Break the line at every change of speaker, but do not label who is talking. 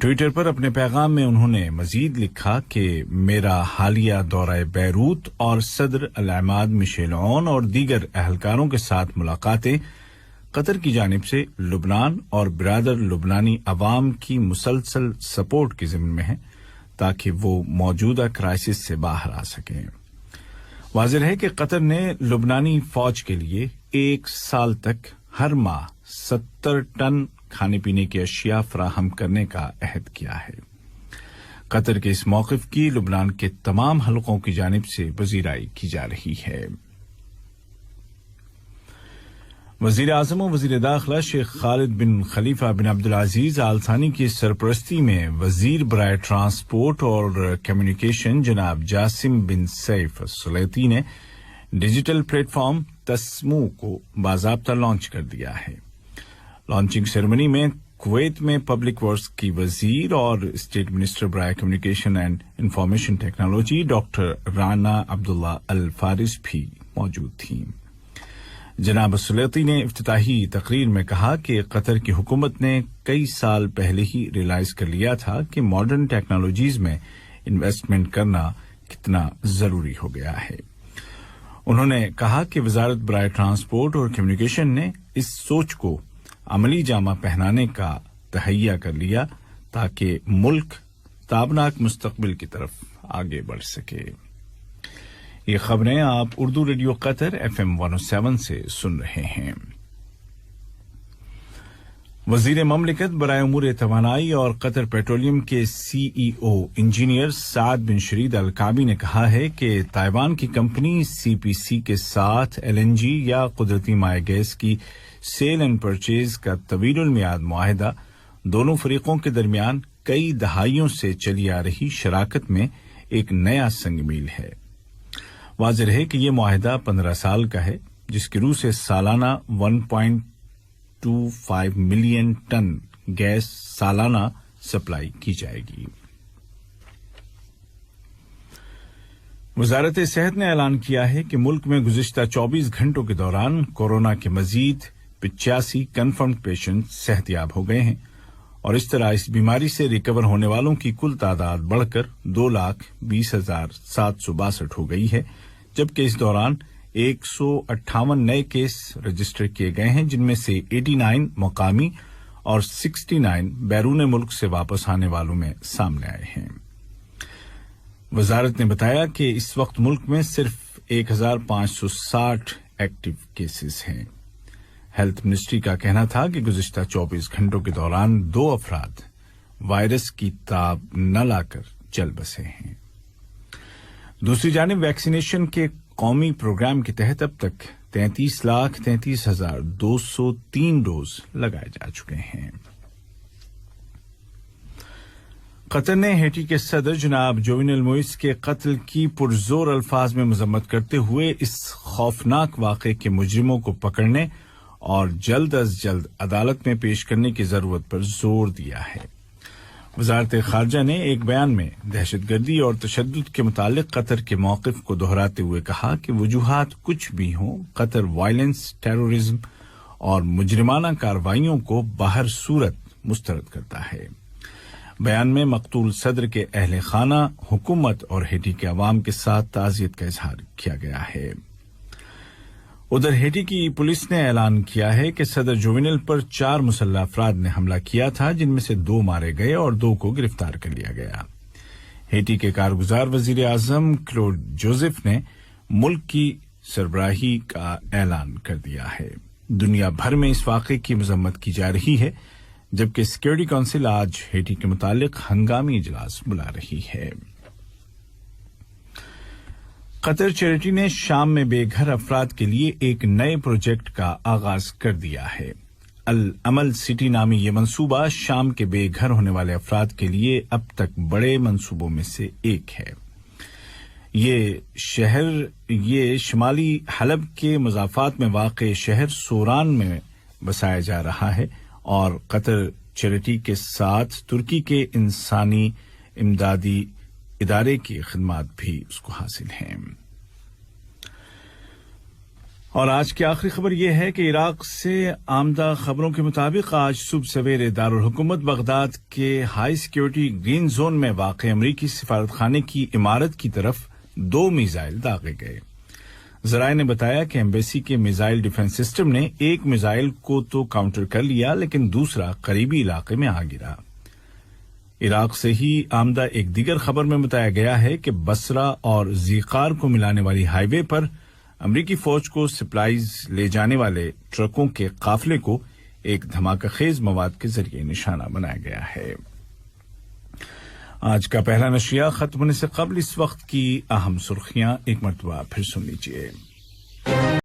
Twitter پر اپنے پیغام میں انہوں نے مزید لکھا کہ میرا حالیہ دورہ بیروت اور صدر العماد مشیل عون اور دیگر اہلکاروں کے ساتھ ملاقاتیں قطر کی جانب سے لبنان اور برادر لبنانی عوام کی مسلسل سپورٹ کے ضمن میں ہیں تاکہ وہ موجودہ کرائسس سے باہر آ سکیں۔ واضح ہے کہ قطر نے لبنانی فوج کے لیے 1 سال تک ہر ماہ 70 ٹن کھانے پینے کی اشیاء فراہم کرنے کا عہد کیا ہے۔ قطر کے اس موقف کی لبنان کے تمام حلقوں کی جانب سے پذیرائی کی جا رہی ہے۔ وزیر اعظم و وزیر داخلہ شیخ خالد بن خلیفہ بن عبدالعزیز آل ثانی کی سرپرستی میں وزیر برائے ٹرانسپورٹ اور کمیونیکیشن جناب جاسم بن سیف السلیطی نے ڈیجیٹل پلیٹ فارم تسمو کو باضابطہ لانچ کر دیا ہے۔ لانچنگ سیریمنی میں کویت میں پبلک ورکس کی وزیر اور اسٹیٹ منسٹر برائے communication and information technology doctor Rana Abdullah Alfares بھی موجود تھیں۔ جناب السلیطی نے افتتاحی تقریر میں کہا کہ قطر کی حکومت نے کئی سال پہلے ہی ریلائز کر لیا تھا کہ ماڈرن ٹیکنالوجیز میں انویسٹمنٹ کرنا کتنا ضروری ہو گیا ہے۔ انہوں نے کہا کہ وزارت برائے ٹرانسپورٹ اور کمیونیکیشن نے اس سوچ کو عملی جامہ پہنانے کا تہیہ کر لیا تاکہ ملک تابناک مستقبل کی طرف آگے بڑھ سکے۔ یہ خبریں آپ اردو ریڈیو قطر FM 107 سے سن رہے ہیں۔ وزیر مملکت برائے امور توانائی اور قطر پیٹرولیم کے CEO انجینئر سعد بن شرید الکعبی نے کہا ہے کہ تائیوان کی کمپنی CPC کے ساتھ LNG یا قدرتی مائع گیس کی سیل اینڈ پرچیز کا طویل المیعاد معاہدہ دونوں فریقوں کے درمیان کئی دہائیوں سے چلی آ رہی شراکت میں ایک نیا سنگ میل ہے۔ واضح ہے کہ یہ معاہدہ 15 سال کا ہے جس کی روح سے سالانہ 1.25 ملین ٹن گیس سالانہ سپلائی کی جائے گی۔ وزارت صحت نے اعلان کیا ہے کہ ملک میں گزشتہ 24 گھنٹوں کے دوران کورونا کے مزید 85 کنفرمڈ پیشنٹ صحت یاب ہو گئے ہیں اور اس طرح اس بیماری سے ریکور ہونے والوں کی کل تعداد بڑھ کر 2,20,762 ہو گئی ہے، جبکہ اس دوران 158 نئے کیس رجسٹر کیے گئے ہیں، جن میں سے 89 مقامی اور 69 بیرون ملک سے واپس آنے والوں میں سامنے آئے ہیں۔ وزارت نے بتایا کہ اس وقت ملک میں صرف 1,560 ایکٹیو کیسز ہیں۔ ہیلتھ منسٹری کا کہنا تھا کہ گزشتہ 24 گھنٹوں کے دوران 2 افراد وائرس کی تاب نہ لا کر چل بسے ہیں۔ دوسری جانب ویکسینیشن کے قومی پروگرام کے تحت اب تک 33,33,203 ڈوز لگائے جا چکے ہیں۔ قطر نے ہیٹی کے صدر جناب جوونل موئس کے قتل کی پرزور الفاظ میں مذمت کرتے ہوئے اس خوفناک واقعے کے مجرموں کو پکڑنے اور جلد از جلد عدالت میں پیش کرنے کی ضرورت پر زور دیا ہے۔ وزارت خارجہ نے ایک بیان میں دہشت گردی اور تشدد کے متعلق قطر کے موقف کو دہراتے ہوئے کہا کہ وجوہات کچھ بھی ہوں، قطر وائلنس، ٹیرورزم اور مجرمانہ کارروائیوں کو باہر صورت مسترد کرتا ہے۔ بیان میں مقتول صدر کے اہل خانہ، حکومت اور ہیٹی کے عوام کے ساتھ تعزیت کا اظہار کیا گیا ہے۔ ادھر ہیٹی کی پولیس نے اعلان کیا ہے کہ صدر جوونل پر 4 مسلح افراد نے حملہ کیا تھا، جن میں سے 2 مارے گئے اور 2 کو گرفتار کر لیا گیا۔ ہیٹی کے کارگزار وزیر اعظم کلوڈ جوزف نے ملک کی سربراہی کا اعلان کر دیا ہے۔ دنیا بھر میں اس واقعے کی مذمت کی جا رہی ہے، جبکہ سیکورٹی کونسل آج ہیٹی کے متعلق ہنگامی اجلاس بلا رہی ہے۔ قطر چیریٹی نے شام میں بے گھر افراد کے لیے ایک نئے پروجیکٹ کا آغاز کر دیا ہے۔ العمل سٹی نامی یہ منصوبہ شام کے بے گھر ہونے والے افراد کے لیے اب تک بڑے منصوبوں میں سے ایک ہے۔ یہ شمالی حلب کے مضافات میں واقع شہر سوران میں بسایا جا رہا ہے اور قطر چیریٹی کے ساتھ ترکی کے انسانی امدادی ادارے کی خدمات بھی اس کو حاصل ہیں۔ اور آج کی آخری خبر یہ ہے کہ عراق سے آمدہ خبروں کے مطابق آج صبح سویرے دارالحکومت بغداد کے ہائی سیکیورٹی گرین زون میں واقع امریکی سفارت خانے کی عمارت کی طرف 2 میزائل داغے گئے۔ ذرائع نے بتایا کہ ایمبیسی کے میزائل ڈیفنس سسٹم نے ایک میزائل کو تو کاؤنٹر کر لیا لیکن دوسرا قریبی علاقے میں آ گرا۔ عراق سے ہی آمدہ ایک دیگر خبر میں بتایا گیا ہے کہ بصرہ اور ذیقار کو ملانے والی ہائی وے پر امریکی فوج کو سپلائیز لے جانے والے ٹرکوں کے قافلے کو ایک دھماکہ خیز مواد کے ذریعے نشانہ بنایا گیا ہے۔ آج کا پہلا نشریہ ختم ہونے سے قبل اس وقت کی اہم سرخیاں ایک مرتبہ پھر سن لیجیے۔